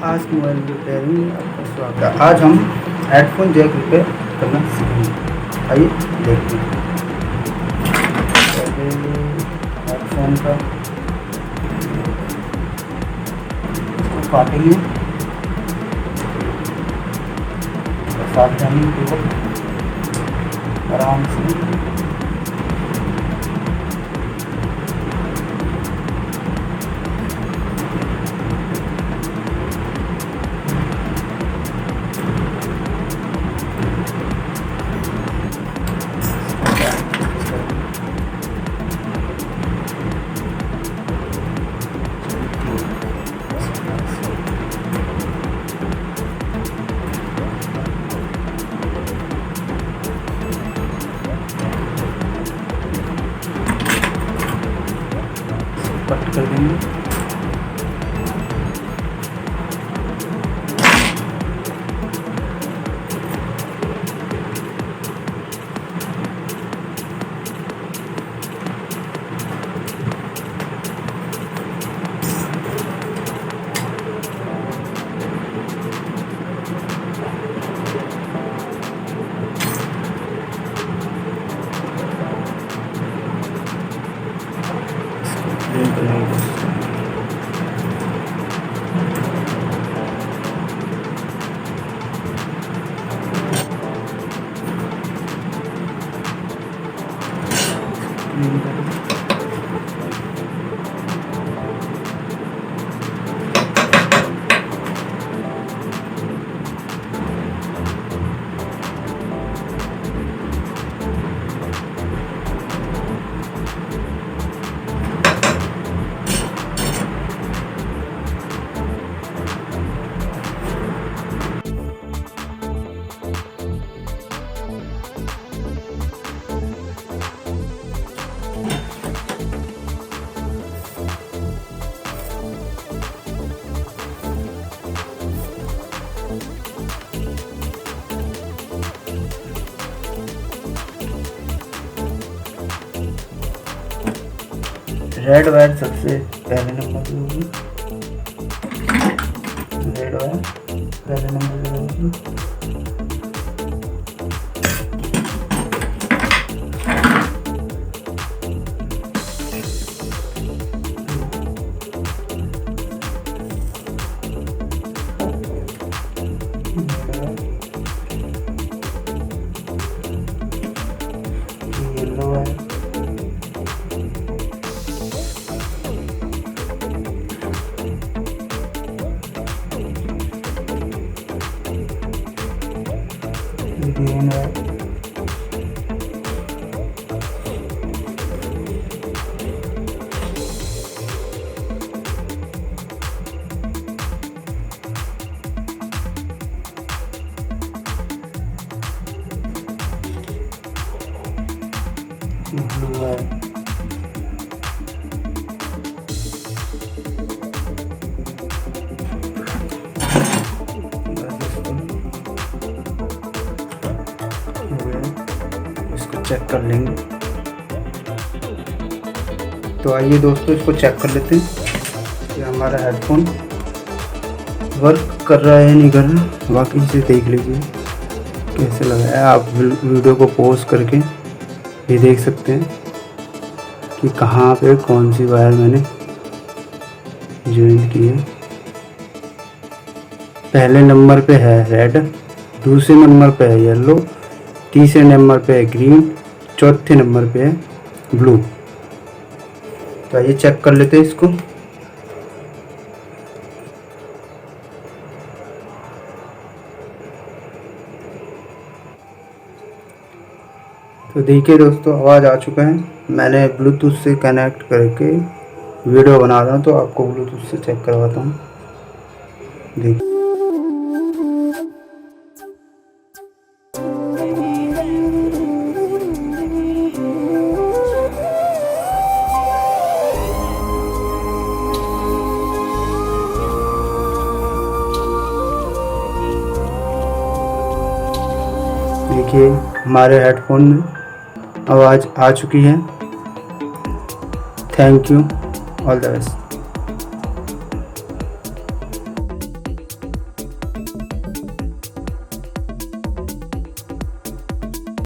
आज mobile repair में आपका स्वागत है। आज हम हेडफोन जैक रिपेयर करना सीखेंगे। आइए देखते हैं। पहले हेडफोन का इसको काटेंगे, सावधानी पूर्वक आराम से। कट कर देंगे। रेड वायर सबसे पहले नंबर पे होगी। रेड वायर पहले नंबर पे होगी। येलो वायर, ग्रीन है, ब्लू है, चेक कर लेंगे। तो आइए दोस्तों, इसको चेक कर लेते हैं कि हमारा हेडफोन वर्क कर रहा है या नहीं कर रहा। बाकी से देख लीजिए कैसे लगा है। आप वीडियो को पॉज करके ये देख सकते हैं कि कहाँ पे कौन सी वायर मैंने ज्वाइन की है। पहले नंबर पे है रेड, दूसरे नंबर पे है येलो, तीसरे नंबर पे है ग्रीन, चौथे नंबर पे है ब्लू। तो आइए चेक कर लेते हैं इसको। तो देखिए दोस्तों, आवाज़ आ चुका है। मैंने ब्लूटूथ से कनेक्ट करके वीडियो बना रहा हूँ, तो आपको ब्लूटूथ से चेक करवाता हूँ। देखिए देखिए हमारे हेडफोन में आवाज़ आ चुकी है। Thank you, all the best.